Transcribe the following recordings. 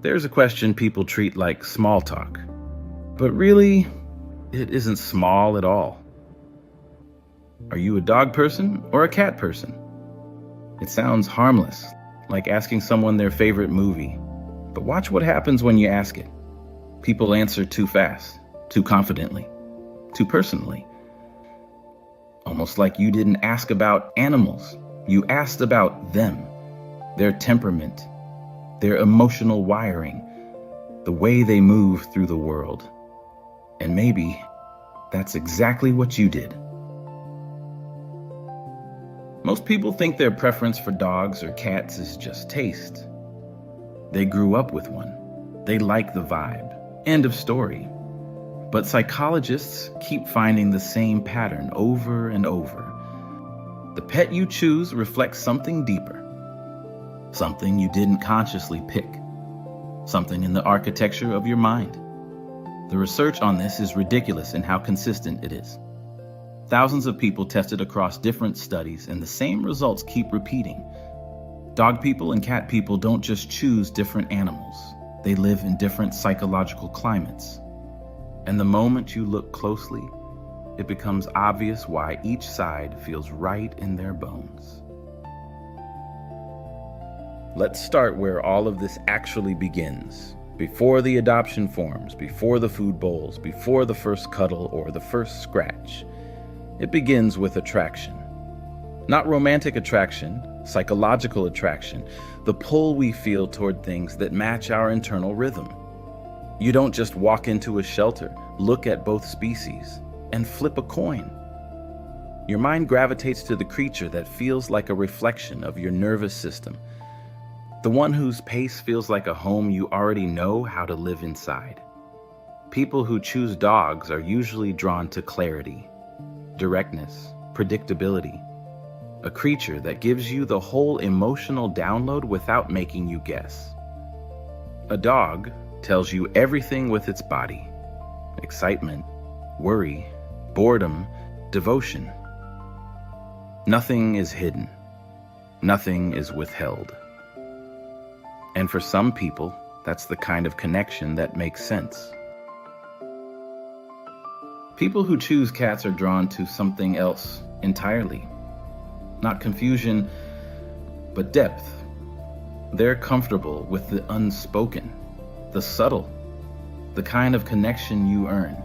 There's a question people treat like small talk, but really, it isn't small at all. Are you a dog person or a cat person? It sounds harmless, like asking someone their favorite movie. But watch what happens when you ask it. People answer too fast, too confidently, too personally. Almost like you didn't ask about animals. You asked about them, their temperament, their emotional wiring, the way they move through the world. And maybe that's exactly what you did. Most people think their preference for dogs or cats is just taste. They grew up with one. They like the vibe. End of story. But psychologists keep finding the same pattern over and over. The pet you choose reflects something deeper. Something you didn't consciously pick. Something in the architecture of your mind. The research on this is ridiculous in how consistent it is. Thousands of people tested across different studies, and the same results keep repeating. Dog people and cat people don't just choose different animals. They live in different psychological climates. And the moment you look closely, it becomes obvious why each side feels right in their bones. Let's start where all of this actually begins. Before the adoption forms, before the food bowls, before the first cuddle or the first scratch. It begins with attraction. Not romantic attraction, psychological attraction, the pull we feel toward things that match our internal rhythm. You don't just walk into a shelter, look at both species, and flip a coin. Your mind gravitates to the creature that feels like a reflection of your nervous system, the one whose pace feels like a home you already know how to live inside. People who choose dogs are usually drawn to clarity, directness, predictability, a creature that gives you the whole emotional download without making you guess. A dog tells you everything with its body: excitement, worry, boredom, devotion. Nothing is hidden. Nothing is withheld. And for some people, that's the kind of connection that makes sense. People who choose cats are drawn to something else entirely. Not confusion, but depth. They're comfortable with the unspoken, the subtle, the kind of connection you earn,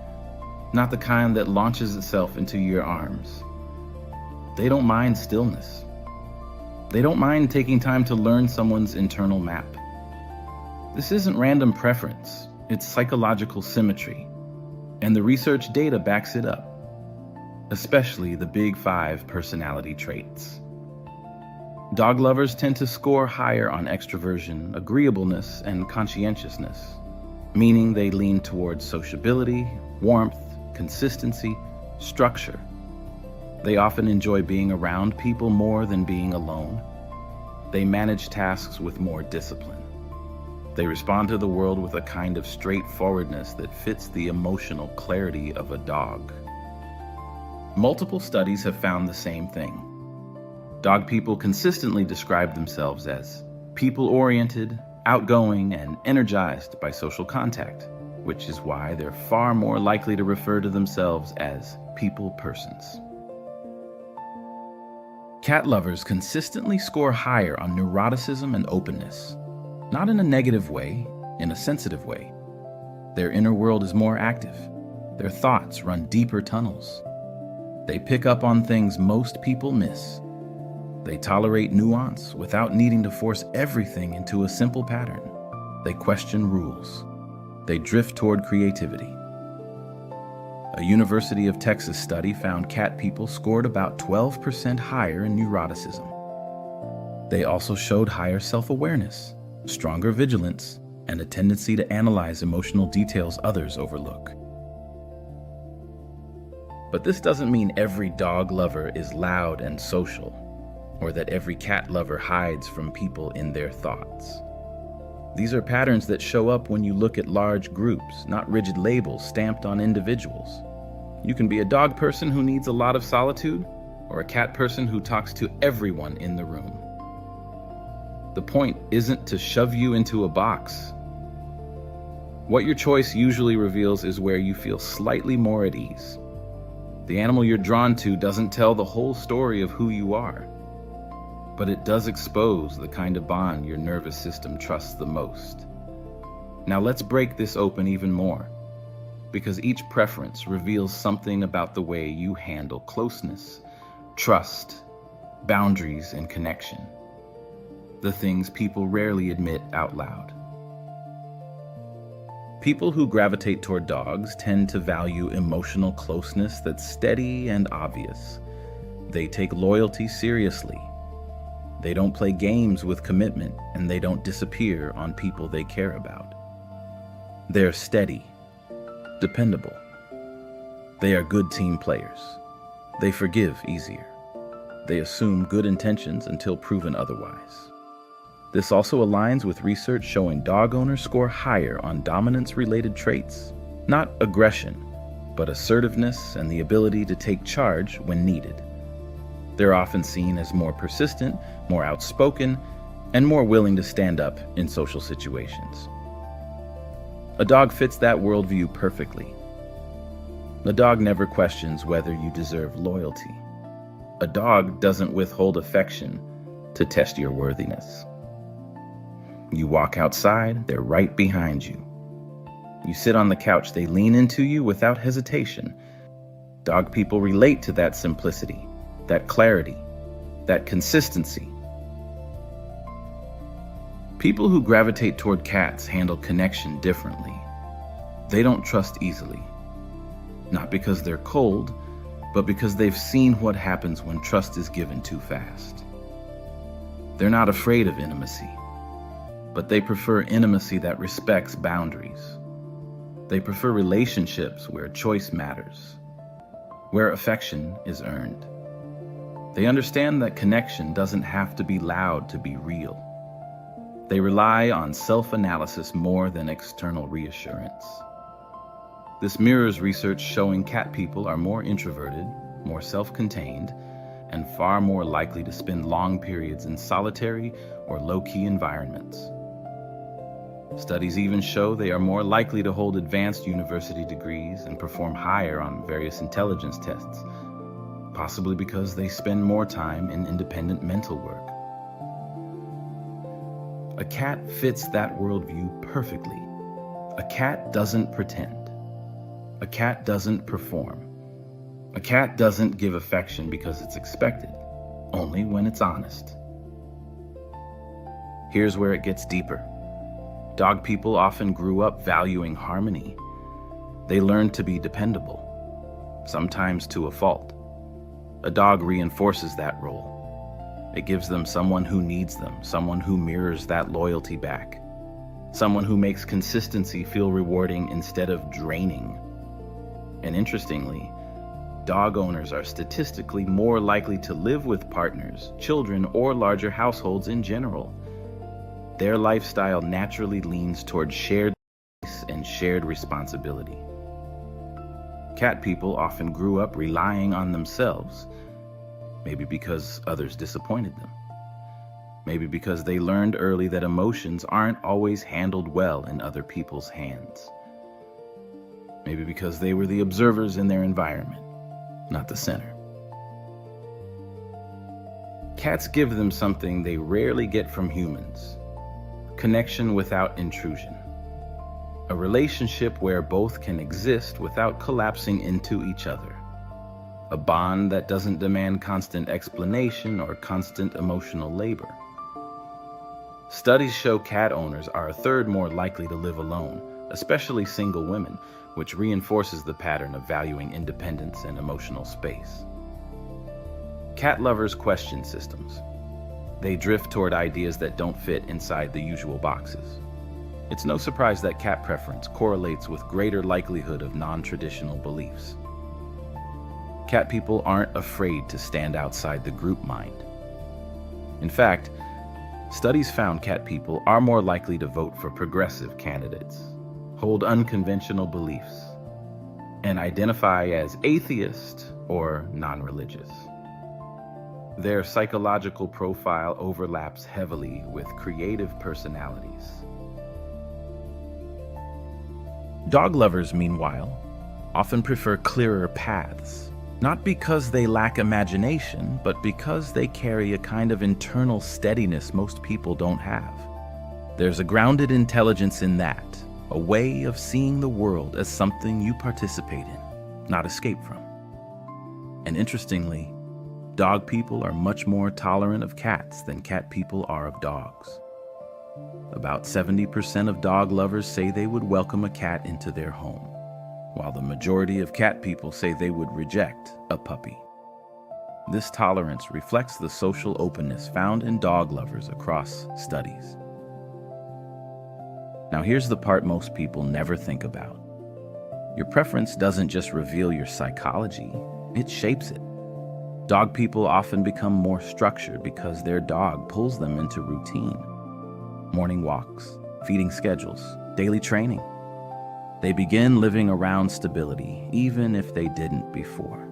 not the kind that launches itself into your arms. They don't mind stillness. They don't mind taking time to learn someone's internal map. This isn't random preference, it's psychological symmetry. And the research data backs it up, especially the big 5 personality traits. Dog lovers tend to score higher on extroversion, agreeableness, and conscientiousness, meaning they lean towards sociability, warmth, consistency, structure. They often enjoy being around people more than being alone. They manage tasks with more discipline. They respond to the world with a kind of straightforwardness that fits the emotional clarity of a dog. Multiple studies have found the same thing. Dog people consistently describe themselves as people-oriented, outgoing, and energized by social contact, which is why they're far more likely to refer to themselves as people persons. Cat lovers consistently score higher on neuroticism and openness. Not in a negative way, in a sensitive way. Their inner world is more active. Their thoughts run deeper tunnels. They pick up on things most people miss. They tolerate nuance without needing to force everything into a simple pattern. They question rules. They drift toward creativity. A University of Texas study found cat people scored about 12% higher in neuroticism. They also showed higher self-awareness, stronger vigilance, and a tendency to analyze emotional details others overlook. But this doesn't mean every dog lover is loud and social, or that every cat lover hides from people in their thoughts. These are patterns that show up when you look at large groups, not rigid labels stamped on individuals. You can be a dog person who needs a lot of solitude, or a cat person who talks to everyone in the room. The point isn't to shove you into a box. What your choice usually reveals is where you feel slightly more at ease. The animal you're drawn to doesn't tell the whole story of who you are, but it does expose the kind of bond your nervous system trusts the most. Now let's break this open even more, because each preference reveals something about the way you handle closeness, trust, boundaries, and connection. The things people rarely admit out loud. People who gravitate toward dogs tend to value emotional closeness that's steady and obvious. They take loyalty seriously. They don't play games with commitment, and they don't disappear on people they care about. They're steady, dependable. They are good team players. They forgive easier. They assume good intentions until proven otherwise. This also aligns with research showing dog owners score higher on dominance-related traits, not aggression, but assertiveness and the ability to take charge when needed. They're often seen as more persistent, more outspoken, and more willing to stand up in social situations. A dog fits that worldview perfectly. A dog never questions whether you deserve loyalty. A dog doesn't withhold affection to test your worthiness. You walk outside, they're right behind you. You sit on the couch, they lean into you without hesitation. Dog people relate to that simplicity, that clarity, that consistency. People who gravitate toward cats handle connection differently. They don't trust easily. Not because they're cold, but because they've seen what happens when trust is given too fast. They're not afraid of intimacy, but they prefer intimacy that respects boundaries. They prefer relationships where choice matters, where affection is earned. They understand that connection doesn't have to be loud to be real. They rely on self-analysis more than external reassurance. This mirrors research showing cat people are more introverted, more self-contained, and far more likely to spend long periods in solitary or low-key environments. Studies even show they are more likely to hold advanced university degrees and perform higher on various intelligence tests, possibly because they spend more time in independent mental work. A cat fits that worldview perfectly. A cat doesn't pretend. A cat doesn't perform. A cat doesn't give affection because it's expected, only when it's honest. Here's where it gets deeper. Dog people often grew up valuing harmony. They learned to be dependable, sometimes to a fault. A dog reinforces that role. It gives them someone who needs them, someone who mirrors that loyalty back, someone who makes consistency feel rewarding instead of draining. And interestingly, dog owners are statistically more likely to live with partners, children, or larger households in general. Their lifestyle naturally leans toward shared space and shared responsibility. Cat people often grew up relying on themselves, maybe because others disappointed them. Maybe because they learned early that emotions aren't always handled well in other people's hands. Maybe because they were the observers in their environment, not the center. Cats give them something they rarely get from humans: connection without intrusion. A relationship where both can exist without collapsing into each other. A bond that doesn't demand constant explanation or constant emotional labor. Studies show cat owners are a third more likely to live alone, especially single women, which reinforces the pattern of valuing independence and emotional space. Cat lovers question systems. They drift toward ideas that don't fit inside the usual boxes. It's no surprise that cat preference correlates with greater likelihood of non-traditional beliefs. Cat people aren't afraid to stand outside the group mind. In fact, studies found cat people are more likely to vote for progressive candidates, hold unconventional beliefs, and identify as atheist or non-religious. Their psychological profile overlaps heavily with creative personalities. Dog lovers, meanwhile, often prefer clearer paths, not because they lack imagination, but because they carry a kind of internal steadiness most people don't have. There's a grounded intelligence in that, a way of seeing the world as something you participate in, not escape from. And interestingly, dog people are much more tolerant of cats than cat people are of dogs. About 70% of dog lovers say they would welcome a cat into their home, while the majority of cat people say they would reject a puppy. This tolerance reflects the social openness found in dog lovers across studies. Now here's the part most people never think about. Your preference doesn't just reveal your psychology, it shapes it. Dog people often become more structured because their dog pulls them into routine. Morning walks, feeding schedules, daily training. They begin living around stability, even if they didn't before.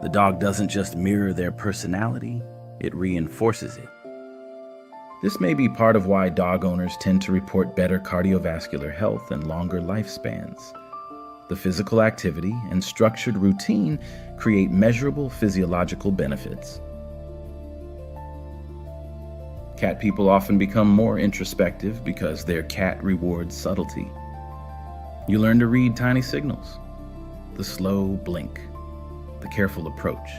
The dog doesn't just mirror their personality, it reinforces it. This may be part of why dog owners tend to report better cardiovascular health and longer lifespans. The physical activity and structured routine create measurable physiological benefits. Cat people often become more introspective because their cat rewards subtlety. You learn to read tiny signals, the slow blink, the careful approach,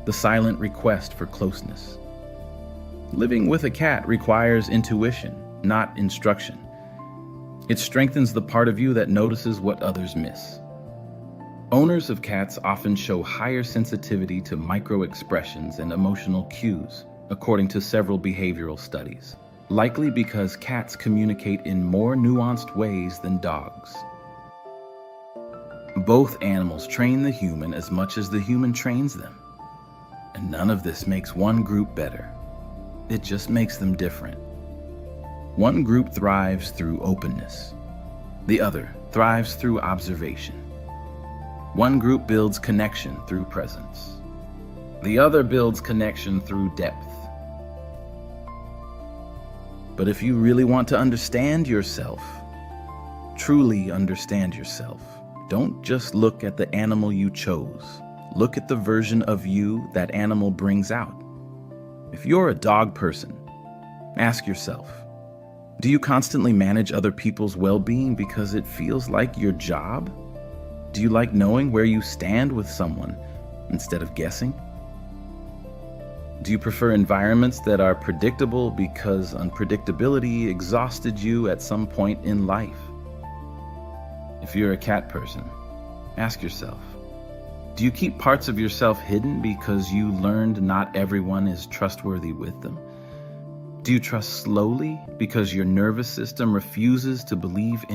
the silent request for closeness. Living with a cat requires intuition, not instruction. It strengthens the part of you that notices what others miss. Owners of cats often show higher sensitivity to micro-expressions and emotional cues, according to several behavioral studies, likely because cats communicate in more nuanced ways than dogs. Both animals train the human as much as the human trains them, and none of this makes one group better. It just makes them different. One group thrives through openness. The other thrives through observation. One group builds connection through presence. The other builds connection through depth. But if you really want to understand yourself, truly understand yourself, don't just look at the animal you chose. Look at the version of you that animal brings out. If you're a dog person, ask yourself, do you constantly manage other people's well-being because it feels like your job? Do you like knowing where you stand with someone instead of guessing? Do you prefer environments that are predictable because unpredictability exhausted you at some point in life? If you're a cat person, ask yourself, do you keep parts of yourself hidden because you learned not everyone is trustworthy with them? Do you trust slowly because your nervous system refuses to believe in